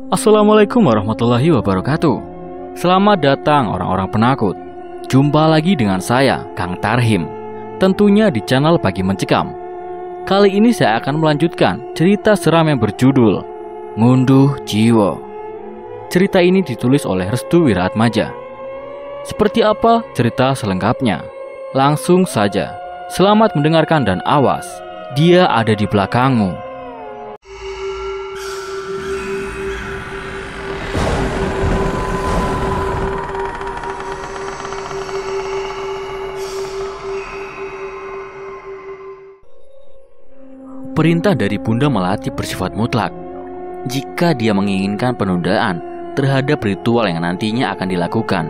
Assalamualaikum warahmatullahi wabarakatuh. Selamat datang orang-orang penakut. Jumpa lagi dengan saya, Kang Tarhim. Tentunya di channel Pagi Mencekam. Kali ini saya akan melanjutkan cerita seram yang berjudul Ngunduh Jiwa. Cerita ini ditulis oleh Restu Wiratmaja. Seperti apa cerita selengkapnya? Langsung saja. Selamat mendengarkan dan awas, dia ada di belakangmu. Perintah dari Bunda Melati bersifat mutlak. Jika dia menginginkan penundaan terhadap ritual yang nantinya akan dilakukan,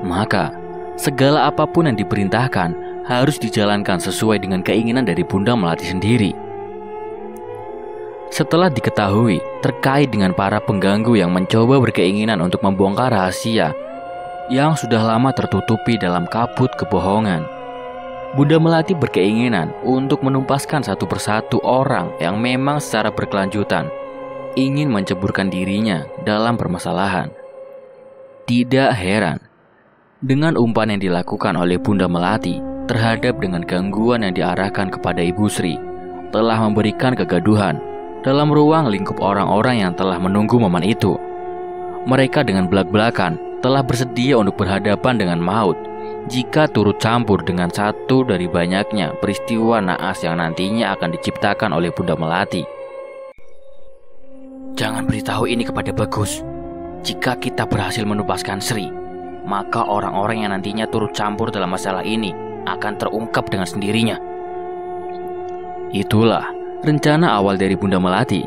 maka segala apapun yang diperintahkan harus dijalankan sesuai dengan keinginan dari Bunda Melati sendiri. Setelah diketahui terkait dengan para pengganggu yang mencoba berkeinginan untuk membongkar rahasia yang sudah lama tertutupi dalam kabut kebohongan, Bunda Melati berkeinginan untuk menumpaskan satu persatu orang yang memang secara berkelanjutan ingin menceburkan dirinya dalam permasalahan. Tidak heran, dengan umpan yang dilakukan oleh Bunda Melati terhadap dengan gangguan yang diarahkan kepada Ibu Sri telah memberikan kegaduhan dalam ruang lingkup orang-orang yang telah menunggu momen itu. Mereka dengan belak-belakan telah bersedia untuk berhadapan dengan maut jika turut campur dengan satu dari banyaknya peristiwa naas yang nantinya akan diciptakan oleh Bunda Melati. Jangan beritahu ini kepada Bagus. Jika kita berhasil menupaskan Sri, maka orang-orang yang nantinya turut campur dalam masalah ini akan terungkap dengan sendirinya. Itulah rencana awal dari Bunda Melati.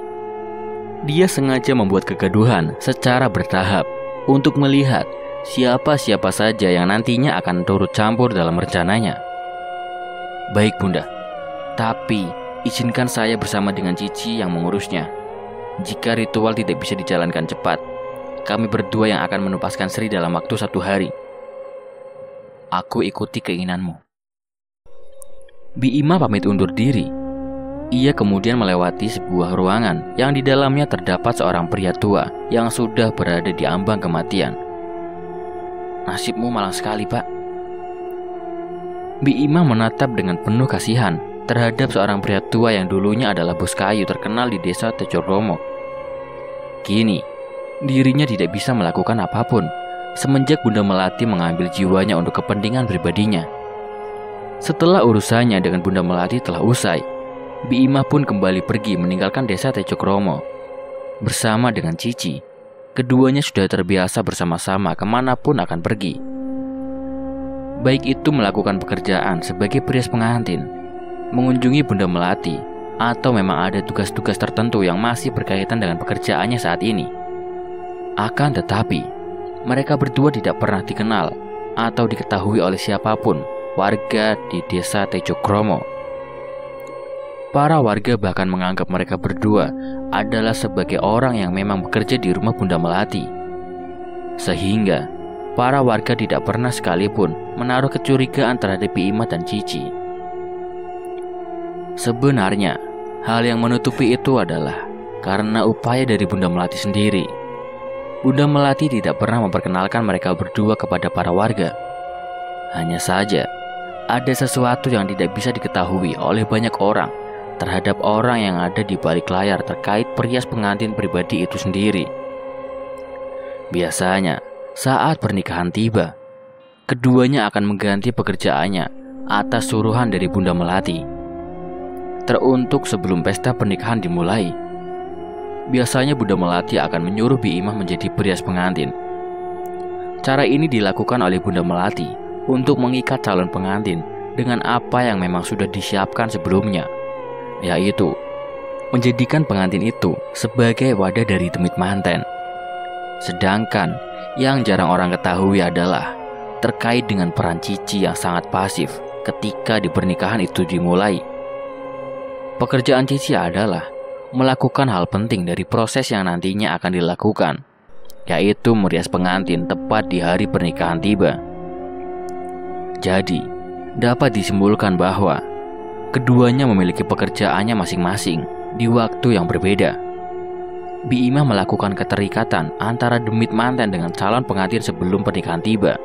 Dia sengaja membuat kegaduhan secara bertahap untuk melihat siapa-siapa saja yang nantinya akan turut campur dalam rencananya. Baik Bunda, tapi izinkan saya bersama dengan Cici yang mengurusnya. Jika ritual tidak bisa dijalankan cepat, kami berdua yang akan menupaskan Sri dalam waktu 1 hari. Aku ikuti keinginanmu. Bi Ima pamit undur diri. Ia kemudian melewati sebuah ruangan yang di dalamnya terdapat seorang pria tua yang sudah berada di ambang kematian. Nasibmu malang sekali, Pak. Bi Ima menatap dengan penuh kasihan terhadap seorang pria tua yang dulunya adalah bos kayu terkenal di desa Tejoromo. Kini, dirinya tidak bisa melakukan apapun semenjak Bunda Melati mengambil jiwanya untuk kepentingan pribadinya. Setelah urusannya dengan Bunda Melati telah usai, Bi Ima pun kembali pergi meninggalkan desa Tejokromo. Bersama dengan Cici, keduanya sudah terbiasa bersama-sama kemanapun akan pergi. Baik itu melakukan pekerjaan sebagai perias pengantin, mengunjungi Bunda Melati, atau memang ada tugas-tugas tertentu yang masih berkaitan dengan pekerjaannya saat ini. Akan tetapi, mereka berdua tidak pernah dikenal atau diketahui oleh siapapun warga di desa Tejokromo. Para warga bahkan menganggap mereka berdua adalah sebagai orang yang memang bekerja di rumah Bunda Melati. Sehingga para warga tidak pernah sekalipun menaruh kecurigaan terhadap Bi Ima dan Cici. Sebenarnya, hal yang menutupi itu adalah karena upaya dari Bunda Melati sendiri. Bunda Melati tidak pernah memperkenalkan mereka berdua kepada para warga. Hanya saja, ada sesuatu yang tidak bisa diketahui oleh banyak orang terhadap orang yang ada di balik layar terkait perias pengantin pribadi itu sendiri. Biasanya, saat pernikahan tiba, keduanya akan mengganti pekerjaannya atas suruhan dari Bunda Melati. Teruntuk sebelum pesta pernikahan dimulai, biasanya Bunda Melati akan menyuruh Bi Ima menjadi perias pengantin. Cara ini dilakukan oleh Bunda Melati untuk mengikat calon pengantin dengan apa yang memang sudah disiapkan sebelumnya, yaitu menjadikan pengantin itu sebagai wadah dari demit manten. Sedangkan yang jarang orang ketahui adalah terkait dengan peran Cici yang sangat pasif ketika di pernikahan itu dimulai. Pekerjaan Cici adalah melakukan hal penting dari proses yang nantinya akan dilakukan, yaitu merias pengantin tepat di hari pernikahan tiba. Jadi, dapat disimpulkan bahwa keduanya memiliki pekerjaannya masing-masing di waktu yang berbeda. Biimah melakukan keterikatan antara demit manten dengan calon pengantin sebelum pernikahan tiba,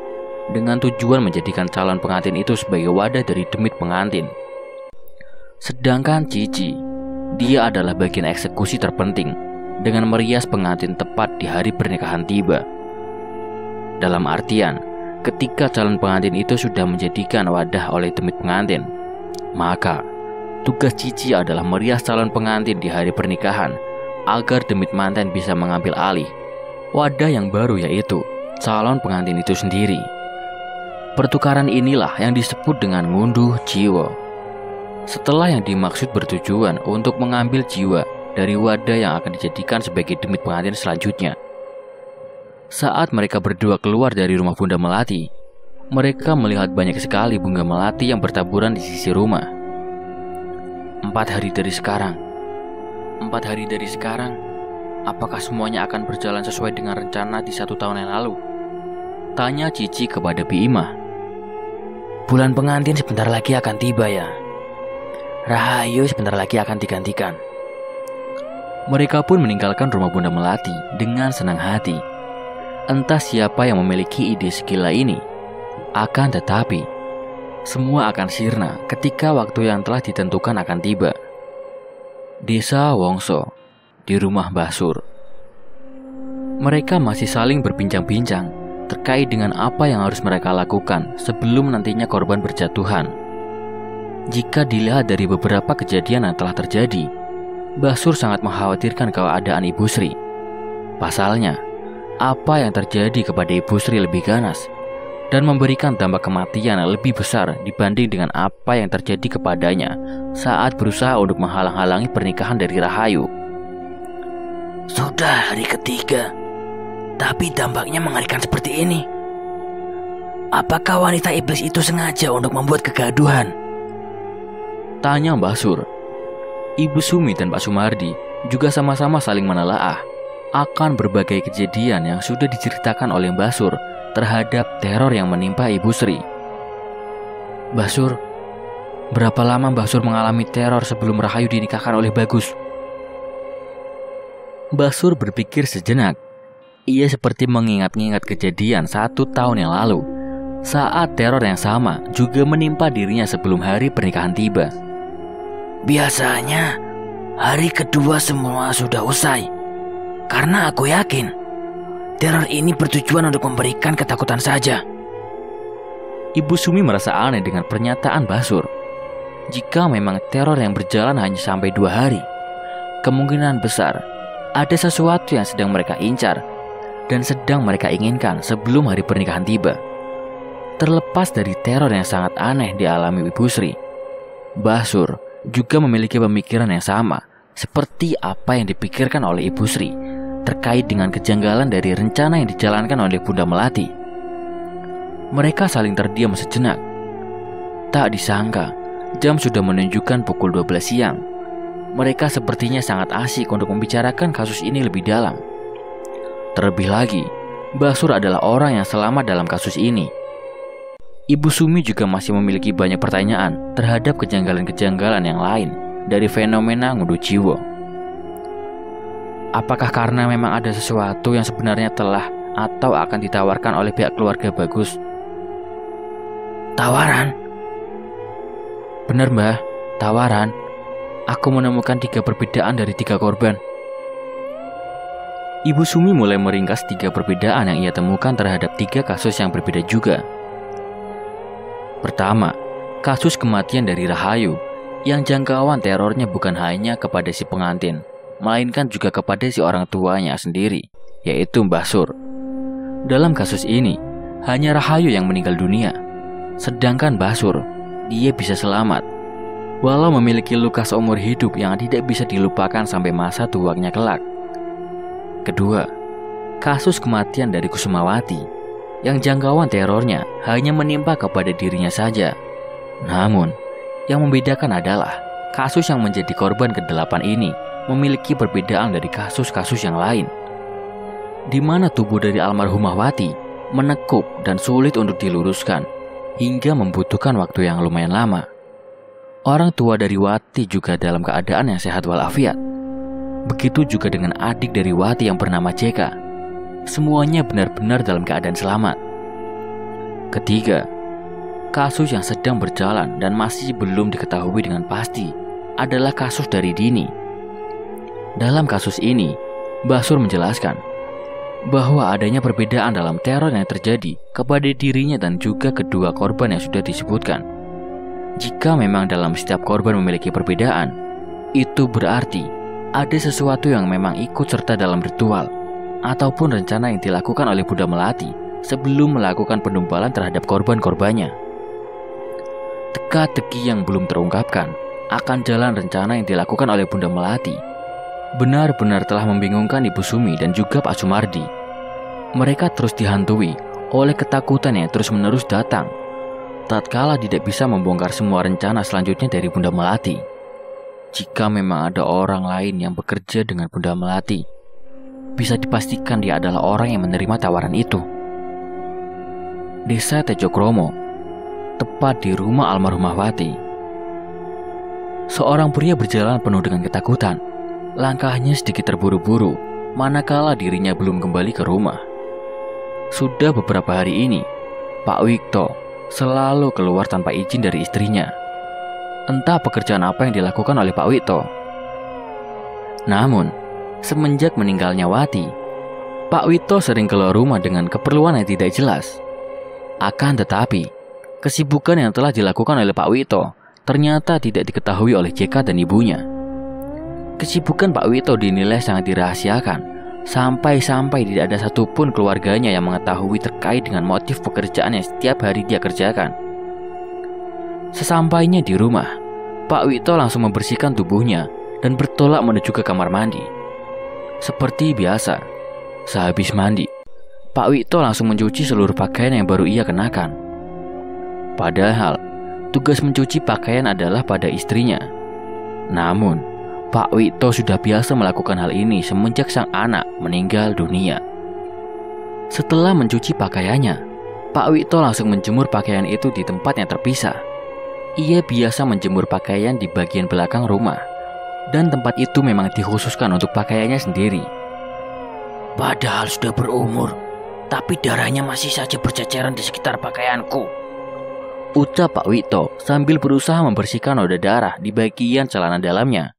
dengan tujuan menjadikan calon pengantin itu sebagai wadah dari demit pengantin. Sedangkan Cici, dia adalah bagian eksekusi terpenting dengan merias pengantin tepat di hari pernikahan tiba. Dalam artian, ketika calon pengantin itu sudah menjadikan wadah oleh demit pengantin, maka tugas Cici adalah merias calon pengantin di hari pernikahan agar demit manten bisa mengambil alih wadah yang baru, yaitu calon pengantin itu sendiri. Pertukaran inilah yang disebut dengan ngunduh jiwa. Setelah yang dimaksud bertujuan untuk mengambil jiwa dari wadah yang akan dijadikan sebagai demit pengantin selanjutnya. Saat mereka berdua keluar dari rumah Bunda Melati, mereka melihat banyak sekali bunga melati yang bertaburan di sisi rumah. 4 hari dari sekarang, apakah semuanya akan berjalan sesuai dengan rencana di 1 tahun yang lalu? Tanya Cici kepada Biimah. Bulan pengantin sebentar lagi akan tiba ya. Rahayu sebentar lagi akan digantikan. Mereka pun meninggalkan rumah Bunda Melati dengan senang hati. Entah siapa yang memiliki ide segila ini, akan tetapi semua akan sirna ketika waktu yang telah ditentukan akan tiba. Desa Wongso, di rumah Mbah Sur. Mereka masih saling berbincang-bincang terkait dengan apa yang harus mereka lakukan sebelum nantinya korban berjatuhan. Jika dilihat dari beberapa kejadian yang telah terjadi, Mbah Sur sangat mengkhawatirkan keadaan Ibu Sri. Pasalnya, apa yang terjadi kepada Ibu Sri lebih ganas dan memberikan dampak kematian yang lebih besar dibanding dengan apa yang terjadi kepadanya saat berusaha untuk menghalang-halangi pernikahan dari Rahayu. Sudah hari ketiga, tapi dampaknya mengerikan seperti ini. Apakah wanita iblis itu sengaja untuk membuat kegaduhan? Tanya Mbah Sur. Ibu Sumi dan Pak Sumardi juga sama-sama saling menelaah akan berbagai kejadian yang sudah diceritakan oleh Mbah Sur terhadap teror yang menimpa Ibu Sri. Mbah Sur, berapa lama Mbah Sur mengalami teror sebelum Rahayu dinikahkan oleh Bagus? Mbah Sur berpikir sejenak. Ia seperti mengingat-ingat kejadian 1 tahun yang lalu, saat teror yang sama juga menimpa dirinya sebelum hari pernikahan tiba. Biasanya hari kedua semua sudah usai, karena aku yakin teror ini bertujuan untuk memberikan ketakutan saja. Ibu Sumi merasa aneh dengan pernyataan Mbah Sur. Jika memang teror yang berjalan hanya sampai 2 hari, kemungkinan besar ada sesuatu yang sedang mereka incar dan sedang mereka inginkan sebelum hari pernikahan tiba. Terlepas dari teror yang sangat aneh dialami Ibu Sri, Mbah Sur juga memiliki pemikiran yang sama seperti apa yang dipikirkan oleh Ibu Sri terkait dengan kejanggalan dari rencana yang dijalankan oleh Bunda Melati. Mereka saling terdiam sejenak. Tak disangka, jam sudah menunjukkan pukul 12 siang. Mereka sepertinya sangat asik untuk membicarakan kasus ini lebih dalam. Terlebih lagi, Mbah Sur adalah orang yang selamat dalam kasus ini. Ibu Sumi juga masih memiliki banyak pertanyaan terhadap kejanggalan-kejanggalan yang lain dari fenomena ngunduh jiwa. Apakah karena memang ada sesuatu yang sebenarnya telah atau akan ditawarkan oleh pihak keluarga Bagus? Tawaran? Benar Mbah, tawaran. Aku menemukan 3 perbedaan dari 3 korban. Ibu Sumi mulai meringkas 3 perbedaan yang ia temukan terhadap 3 kasus yang berbeda juga. Pertama, kasus kematian dari Rahayu yang jangkauan terornya bukan hanya kepada si pengantin, melainkan juga kepada si orang tuanya sendiri, yaitu Mbah Sur. Dalam kasus ini, hanya Rahayu yang meninggal dunia, sedangkan Mbah Sur, dia bisa selamat, walau memiliki luka seumur hidup yang tidak bisa dilupakan sampai masa tuanya kelak. Kedua, kasus kematian dari Kusumawati, yang jangkauan terornya hanya menimpa kepada dirinya saja. Namun, yang membedakan adalah kasus yang menjadi korban ke-8 ini memiliki perbedaan dari kasus-kasus yang lain, di mana tubuh dari almarhumah Wati menekup dan sulit untuk diluruskan hingga membutuhkan waktu yang lumayan lama. Orang tua dari Wati juga dalam keadaan yang sehat walafiat. Begitu juga dengan adik dari Wati yang bernama JK. Semuanya benar-benar dalam keadaan selamat. Ketiga, kasus yang sedang berjalan dan masih belum diketahui dengan pasti adalah kasus dari Dini. Dalam kasus ini, Mbah Sur menjelaskan bahwa adanya perbedaan dalam teror yang terjadi kepada dirinya dan juga kedua korban yang sudah disebutkan. Jika memang dalam setiap korban memiliki perbedaan, itu berarti ada sesuatu yang memang ikut serta dalam ritual ataupun rencana yang dilakukan oleh Bunda Melati sebelum melakukan penumbalan terhadap korban-korbannya. Teka-teki yang belum terungkapkan akan jalan rencana yang dilakukan oleh Bunda Melati benar-benar telah membingungkan Ibu Sumi dan juga Pak Sumardi. Mereka terus dihantui oleh ketakutan yang terus-menerus datang tatkala tidak bisa membongkar semua rencana selanjutnya dari Bunda Melati. Jika memang ada orang lain yang bekerja dengan Bunda Melati, bisa dipastikan dia adalah orang yang menerima tawaran itu. Desa Tejokromo, tepat di rumah almarhumah Wati. Seorang pria berjalan penuh dengan ketakutan. Langkahnya sedikit terburu-buru, manakala dirinya belum kembali ke rumah. Sudah beberapa hari ini, Pak Wikto selalu keluar tanpa izin dari istrinya. Entah pekerjaan apa yang dilakukan oleh Pak Wikto. Namun, semenjak meninggalnya Wati, Pak Wikto sering keluar rumah dengan keperluan yang tidak jelas. Akan tetapi, kesibukan yang telah dilakukan oleh Pak Wikto ternyata tidak diketahui oleh JK dan ibunya. Kesibukan Pak Wikto dinilai sangat dirahasiakan, sampai-sampai tidak ada satupun keluarganya yang mengetahui terkait dengan motif pekerjaan yang setiap hari dia kerjakan. Sesampainya di rumah, Pak Wikto langsung membersihkan tubuhnya dan bertolak menuju ke kamar mandi. Seperti biasa, sehabis mandi, Pak Wikto langsung mencuci seluruh pakaian yang baru ia kenakan. Padahal, tugas mencuci pakaian adalah pada istrinya. Namun, Pak Wikto sudah biasa melakukan hal ini semenjak sang anak meninggal dunia. Setelah mencuci pakaiannya, Pak Wikto langsung menjemur pakaian itu di tempat yang terpisah. Ia biasa menjemur pakaian di bagian belakang rumah, dan tempat itu memang dikhususkan untuk pakaiannya sendiri. Padahal sudah berumur, tapi darahnya masih saja berceceran di sekitar pakaianku, ucap Pak Wikto sambil berusaha membersihkan noda darah di bagian celana dalamnya.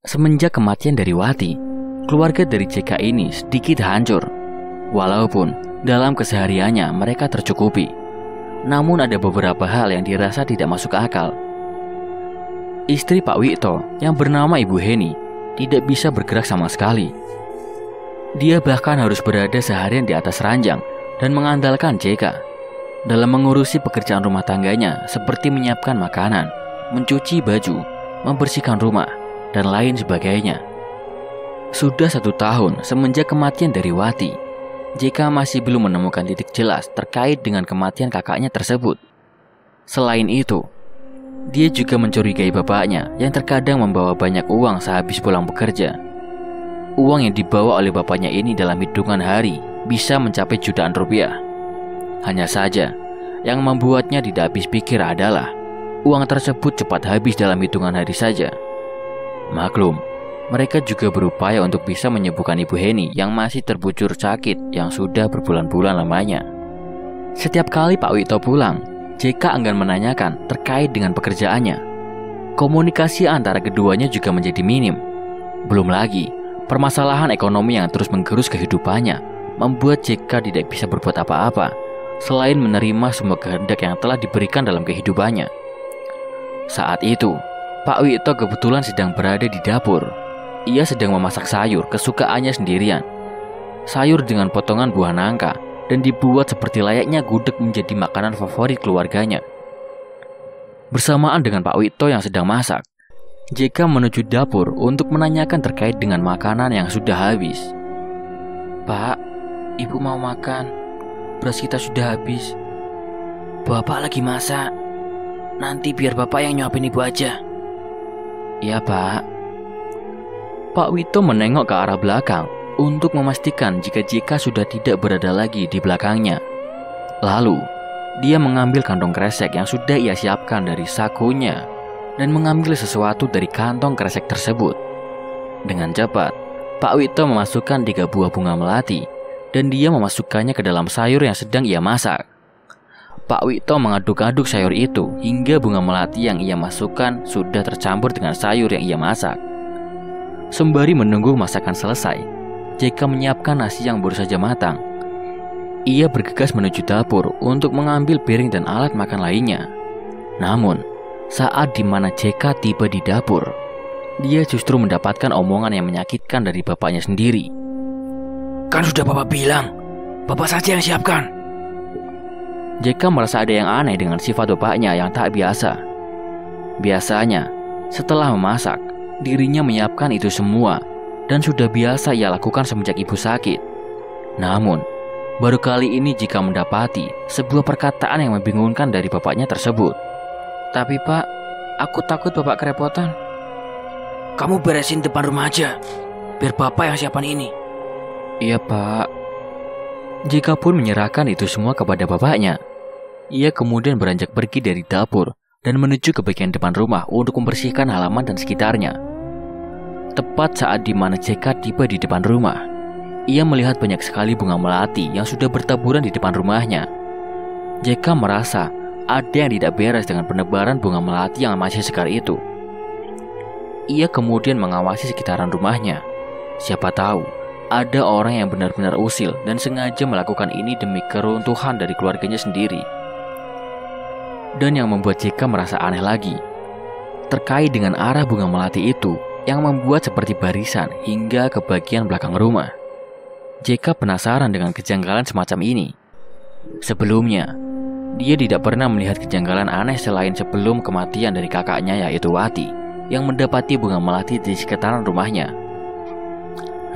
Semenjak kematian dari Wati, keluarga dari JK ini sedikit hancur. Walaupun dalam kesehariannya mereka tercukupi, namun ada beberapa hal yang dirasa tidak masuk akal. Istri Pak Wikto yang bernama Ibu Heni tidak bisa bergerak sama sekali. Dia bahkan harus berada seharian di atas ranjang dan mengandalkan JK dalam mengurusi pekerjaan rumah tangganya seperti menyiapkan makanan, mencuci baju, membersihkan rumah, dan lain sebagainya. Sudah 1 tahun semenjak kematian dari Wati, JK masih belum menemukan titik jelas terkait dengan kematian kakaknya tersebut. Selain itu, dia juga mencurigai bapaknya yang terkadang membawa banyak uang sehabis pulang bekerja. Uang yang dibawa oleh bapaknya ini dalam hitungan hari bisa mencapai jutaan rupiah. Hanya saja, yang membuatnya tidak habis pikir adalah uang tersebut cepat habis dalam hitungan hari saja. Maklum, mereka juga berupaya untuk bisa menyembuhkan Ibu Heni yang masih terbujur sakit yang sudah berbulan-bulan lamanya. Setiap kali Pak Wikto pulang, JK enggan menanyakan terkait dengan pekerjaannya. Komunikasi antara keduanya juga menjadi minim. Belum lagi, permasalahan ekonomi yang terus menggerus kehidupannya membuat JK tidak bisa berbuat apa-apa selain menerima semua kehendak yang telah diberikan dalam kehidupannya. Saat itu, Pak Wikto kebetulan sedang berada di dapur. Ia sedang memasak sayur kesukaannya sendirian. Sayur dengan potongan buah nangka dan dibuat seperti layaknya gudeg menjadi makanan favorit keluarganya. Bersamaan dengan Pak Wikto yang sedang masak, JK menuju dapur untuk menanyakan terkait dengan makanan yang sudah habis. Pak, Ibu mau makan. Beras kita sudah habis. Bapak lagi masak. Nanti biar Bapak yang nyuapin Ibu aja. Iya, Pak. Pak Wikto menengok ke arah belakang untuk memastikan jika JK sudah tidak berada lagi di belakangnya. Lalu, dia mengambil kantong kresek yang sudah ia siapkan dari sakunya dan mengambil sesuatu dari kantong kresek tersebut. Dengan cepat, Pak Wito memasukkan 3 buah bunga melati dan dia memasukkannya ke dalam sayur yang sedang ia masak. Pak Wito mengaduk-aduk sayur itu hingga bunga melati yang ia masukkan sudah tercampur dengan sayur yang ia masak. Sembari menunggu masakan selesai, JK menyiapkan nasi yang baru saja matang. Ia bergegas menuju dapur untuk mengambil piring dan alat makan lainnya. Namun, saat dimana JK tiba di dapur, dia justru mendapatkan omongan yang menyakitkan dari bapaknya sendiri. Kan sudah Bapak bilang, Bapak saja yang siapkan. JK merasa ada yang aneh dengan sifat bapaknya yang tak biasa. Biasanya, setelah memasak, dirinya menyiapkan itu semua dan sudah biasa ia lakukan semenjak ibu sakit. Namun, baru kali ini JK mendapati sebuah perkataan yang membingungkan dari bapaknya tersebut. Tapi Pak, aku takut Bapak kerepotan. Kamu beresin depan rumah aja, biar Bapak yang siapkan ini. Iya Pak. JK pun menyerahkan itu semua kepada bapaknya. Ia kemudian beranjak pergi dari dapur dan menuju ke bagian depan rumah untuk membersihkan halaman dan sekitarnya. Tepat saat dimana JK tiba di depan rumah, ia melihat banyak sekali bunga melati yang sudah bertaburan di depan rumahnya. JK merasa ada yang tidak beres dengan penebaran bunga melati yang masih segar itu. Ia kemudian mengawasi sekitaran rumahnya. Siapa tahu ada orang yang benar-benar usil dan sengaja melakukan ini demi keruntuhan dari keluarganya sendiri. Dan yang membuat JK merasa aneh lagi, terkait dengan arah bunga melati itu yang membuat seperti barisan hingga ke bagian belakang rumah. JK penasaran dengan kejanggalan semacam ini. Sebelumnya, dia tidak pernah melihat kejanggalan aneh selain sebelum kematian dari kakaknya yaitu Wati yang mendapati bunga melati di sekitaran rumahnya.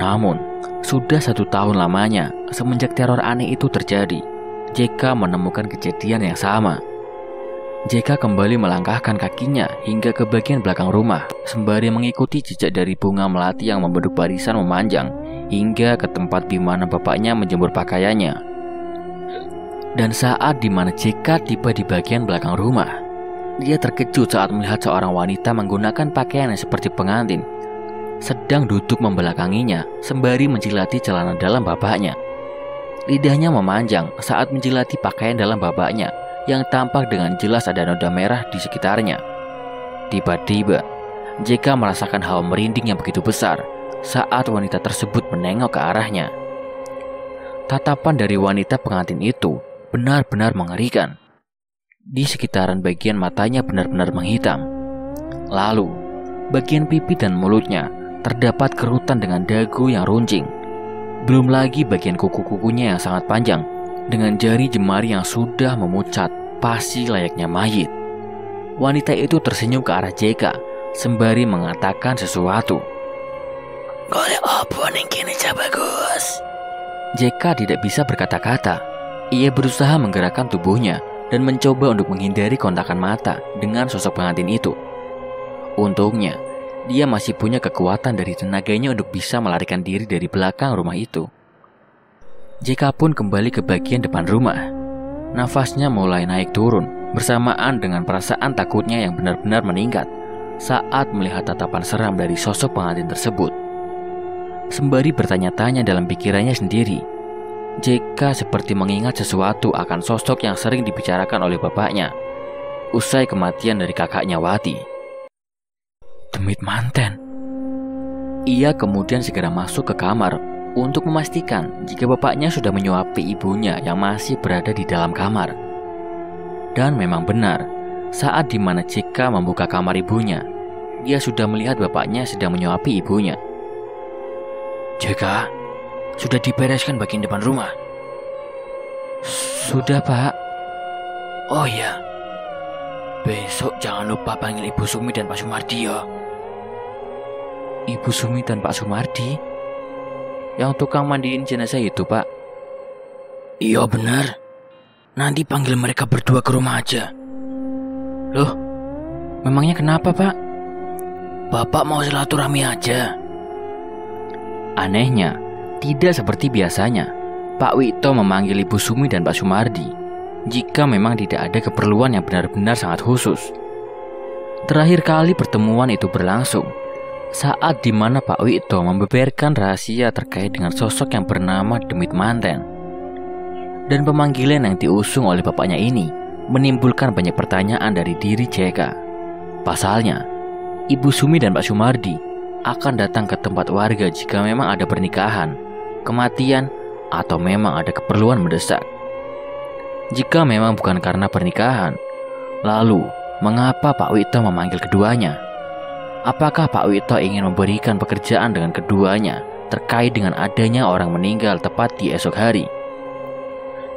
Namun, sudah 1 tahun lamanya semenjak teror aneh itu terjadi, JK menemukan kejadian yang sama. JK kembali melangkahkan kakinya hingga ke bagian belakang rumah, sembari mengikuti jejak dari bunga melati yang membentuk barisan memanjang hingga ke tempat di mana bapaknya menjemur pakaiannya. Dan saat di mana JK tiba di bagian belakang rumah, dia terkejut saat melihat seorang wanita menggunakan pakaian yang seperti pengantin sedang duduk membelakanginya sembari menjilati celana dalam bapaknya. Lidahnya memanjang saat menjilati pakaian dalam bapaknya yang tampak dengan jelas ada noda merah di sekitarnya. Tiba-tiba, JK merasakan hawa merinding yang begitu besar saat wanita tersebut menengok ke arahnya. Tatapan dari wanita pengantin itu benar-benar mengerikan. Di sekitaran bagian matanya benar-benar menghitam. Lalu, bagian pipi dan mulutnya terdapat kerutan dengan dagu yang runcing. Belum lagi bagian kuku-kukunya yang sangat panjang dengan jari jemari yang sudah memucat, pasti layaknya mayit. Wanita itu tersenyum ke arah JK sembari mengatakan sesuatu. Golek apa ning kene cah bagus? JK tidak bisa berkata-kata. Ia berusaha menggerakkan tubuhnya dan mencoba untuk menghindari kontakan mata dengan sosok pengantin itu. Untungnya, dia masih punya kekuatan dari tenaganya untuk bisa melarikan diri dari belakang rumah itu. JK pun kembali ke bagian depan rumah. Nafasnya mulai naik turun bersamaan dengan perasaan takutnya yang benar-benar meningkat saat melihat tatapan seram dari sosok pengantin tersebut. Sembari bertanya-tanya dalam pikirannya sendiri, JK seperti mengingat sesuatu akan sosok yang sering dibicarakan oleh bapaknya usai kematian dari kakaknya Wati. Demit manten. Ia kemudian segera masuk ke kamar untuk memastikan jika bapaknya sudah menyuapi ibunya yang masih berada di dalam kamar. Dan memang benar, saat dimana JK membuka kamar ibunya, dia sudah melihat bapaknya sedang menyuapi ibunya. JK, sudah dibereskan bagian depan rumah? Sudah Pak. Oh iya, besok jangan lupa panggil Ibu Sumi dan Pak Sumardi ya. Ibu Sumi dan Pak Sumardi? Yang tukang mandiin jenazah itu Pak? Iya benar. Nanti panggil mereka berdua ke rumah aja. Loh, memangnya kenapa Pak? Bapak mau silaturahmi aja. Anehnya, tidak seperti biasanya, Pak Wito memanggil Ibu Sumi dan Pak Sumardi jika memang tidak ada keperluan yang benar-benar sangat khusus. Terakhir kali pertemuan itu berlangsung saat dimana Pak Wito membeberkan rahasia terkait dengan sosok yang bernama Demit Manten. Dan pemanggilan yang diusung oleh bapaknya ini menimbulkan banyak pertanyaan dari diri JK. Pasalnya, Ibu Sumi dan Pak Sumardi akan datang ke tempat warga jika memang ada pernikahan, kematian, atau memang ada keperluan mendesak. Jika memang bukan karena pernikahan, lalu mengapa Pak Wito memanggil keduanya? Apakah Pak Wito ingin memberikan pekerjaan dengan keduanya terkait dengan adanya orang meninggal tepat di esok hari?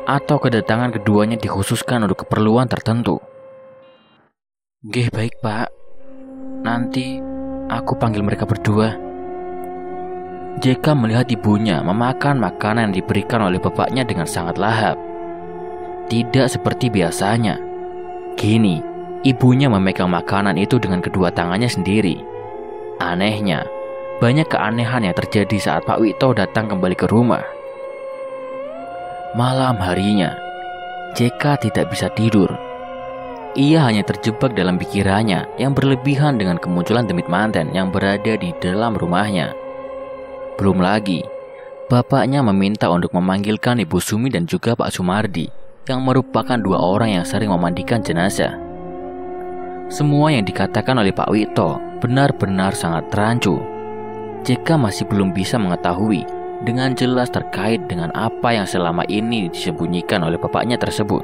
Atau kedatangan keduanya dikhususkan untuk keperluan tertentu? Nggih, baik Pak. Nanti aku panggil mereka berdua. JK melihat ibunya memakan makanan yang diberikan oleh bapaknya dengan sangat lahap. Tidak seperti biasanya. Kini, ibunya memegang makanan itu dengan kedua tangannya sendiri. Anehnya, banyak keanehan yang terjadi saat Pak Wito datang kembali ke rumah. Malam harinya, JK tidak bisa tidur. Ia hanya terjebak dalam pikirannya yang berlebihan dengan kemunculan Demit Manten yang berada di dalam rumahnya. Belum lagi, bapaknya meminta untuk memanggilkan Ibu Sumi dan juga Pak Sumardi yang merupakan dua orang yang sering memandikan jenazah. Semua yang dikatakan oleh Pak Wito benar-benar sangat rancu. JK masih belum bisa mengetahui dengan jelas terkait dengan apa yang selama ini disembunyikan oleh bapaknya tersebut.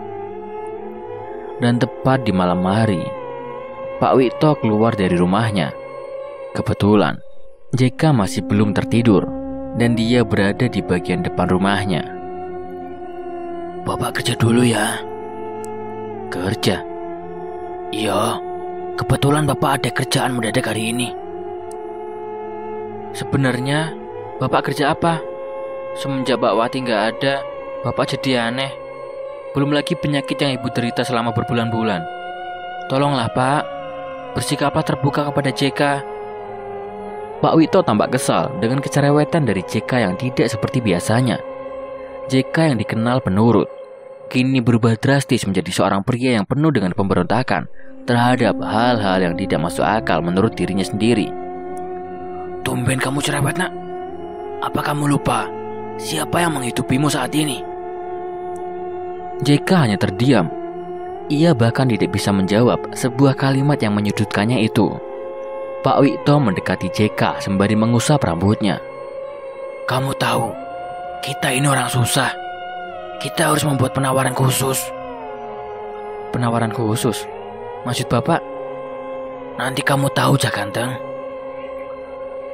Dan tepat di malam hari, Pak Wito keluar dari rumahnya. Kebetulan, JK masih belum tertidur dan dia berada di bagian depan rumahnya. Bapak kerja dulu ya. Kerja? Iya, kebetulan Bapak ada kerjaan mendadak hari ini. Sebenarnya Bapak kerja apa? Semenjak Mbak Wati nggak ada, Bapak jadi aneh. Belum lagi penyakit yang Ibu derita selama berbulan-bulan. Tolonglah Pak, bersikaplah terbuka kepada JK. Pak Wito tampak kesal dengan kecerewetan dari JK yang tidak seperti biasanya. JK yang dikenal penurut, kini berubah drastis menjadi seorang pria yang penuh dengan pemberontakan terhadap hal-hal yang tidak masuk akal menurut dirinya sendiri. Tumben kamu cerewet, Nak. Apa kamu lupa siapa yang menghidupimu saat ini? JK hanya terdiam. Ia bahkan tidak bisa menjawab sebuah kalimat yang menyudutkannya itu. Pak Wito mendekati JK sembari mengusap rambutnya. Kamu tahu, kita ini orang susah. Kita harus membuat penawaran khusus. Penawaran khusus? Maksud Bapak? Nanti kamu tahu, Jakanteng.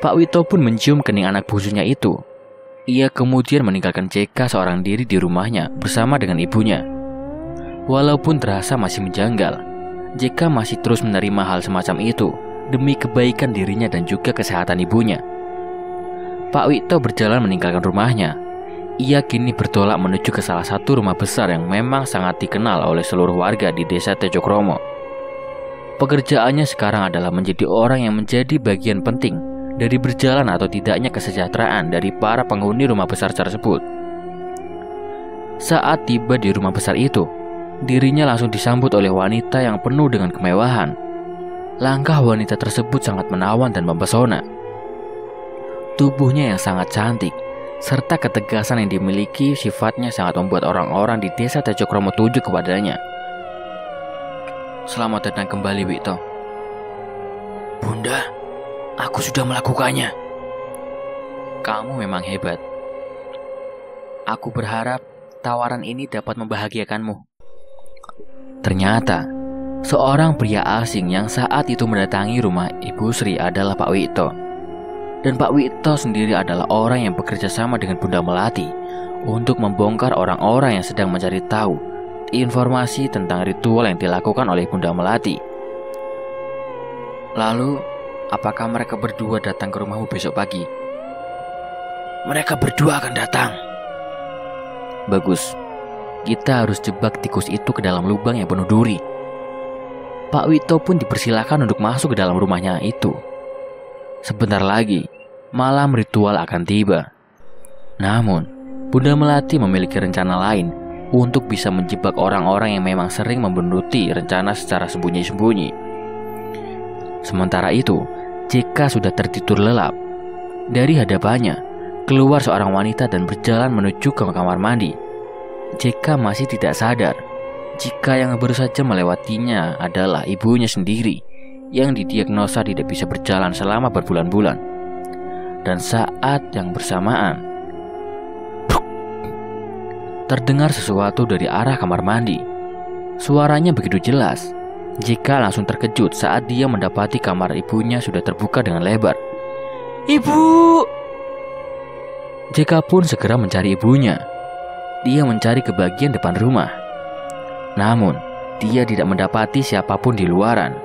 Pak Wito pun mencium kening anak bungsunya itu. Ia kemudian meninggalkan JK seorang diri di rumahnya bersama dengan ibunya. Walaupun terasa masih menjanggal, JK masih terus menerima hal semacam itu demi kebaikan dirinya dan juga kesehatan ibunya. Pak Wito berjalan meninggalkan rumahnya. Ia kini bertolak menuju ke salah satu rumah besar yang memang sangat dikenal oleh seluruh warga di desa Tejokromo. Pekerjaannya sekarang adalah menjadi orang yang menjadi bagian penting dari berjalan atau tidaknya kesejahteraan dari para penghuni rumah besar tersebut. Saat tiba di rumah besar itu, dirinya langsung disambut oleh wanita yang penuh dengan kemewahan. Langkah wanita tersebut sangat menawan dan mempesona. Tubuhnya yang sangat cantik, serta ketegasan yang dimiliki sifatnya sangat membuat orang-orang di desa Tejokromo tunduk kepadanya. Selamat datang kembali, Wito. Bunda, aku sudah melakukannya. Kamu memang hebat. Aku berharap tawaran ini dapat membahagiakanmu. Ternyata, seorang pria asing yang saat itu mendatangi rumah Ibu Sri adalah Pak Wito. Dan Pak Wito sendiri adalah orang yang bekerja sama dengan Bunda Melati untuk membongkar orang-orang yang sedang mencari tahu informasi tentang ritual yang dilakukan oleh Bunda Melati. Lalu, apakah mereka berdua datang ke rumahmu besok pagi? Mereka berdua akan datang. Bagus. Kita harus jebak tikus itu ke dalam lubang yang penuh duri. Pak Wito pun dipersilakan untuk masuk ke dalam rumahnya itu. Sebentar lagi, malam ritual akan tiba. Namun, Bunda Melati memiliki rencana lain untuk bisa menjebak orang-orang yang memang sering membenduti rencana secara sembunyi-sembunyi. Sementara itu, JK sudah tertidur lelap. Dari hadapannya, keluar seorang wanita dan berjalan menuju ke kamar mandi. JK masih tidak sadar jika yang baru saja melewatinya adalah ibunya sendiri yang didiagnosa tidak bisa berjalan selama berbulan-bulan. Dan saat yang bersamaan, terdengar sesuatu dari arah kamar mandi. Suaranya begitu jelas. JK langsung terkejut saat dia mendapati kamar ibunya sudah terbuka dengan lebar. Ibu! JK pun segera mencari ibunya. Dia mencari ke bagian depan rumah. Namun, dia tidak mendapati siapapun di luaran.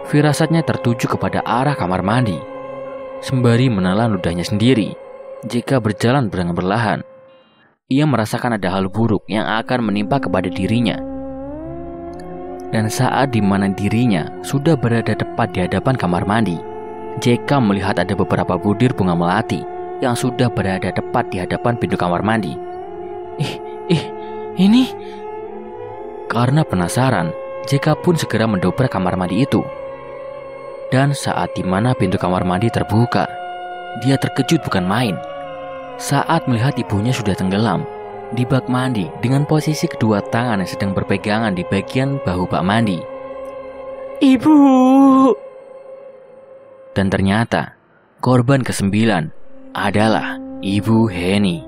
Firasatnya tertuju kepada arah kamar mandi. Sembari menelan ludahnya sendiri, JK berjalan dengan perlahan. Ia merasakan ada hal buruk yang akan menimpa kepada dirinya. Dan saat dimana dirinya sudah berada tepat di hadapan kamar mandi, JK melihat ada beberapa butir bunga melati yang sudah berada tepat di hadapan pintu kamar mandi. Ini? Karena penasaran, JK pun segera mendobrak kamar mandi itu. Dan saat dimana pintu kamar mandi terbuka, dia terkejut bukan main saat melihat ibunya sudah tenggelam di bak mandi dengan posisi kedua tangan yang sedang berpegangan di bagian bahu bak mandi. Ibu! Dan ternyata korban ke-9 adalah Ibu Heni.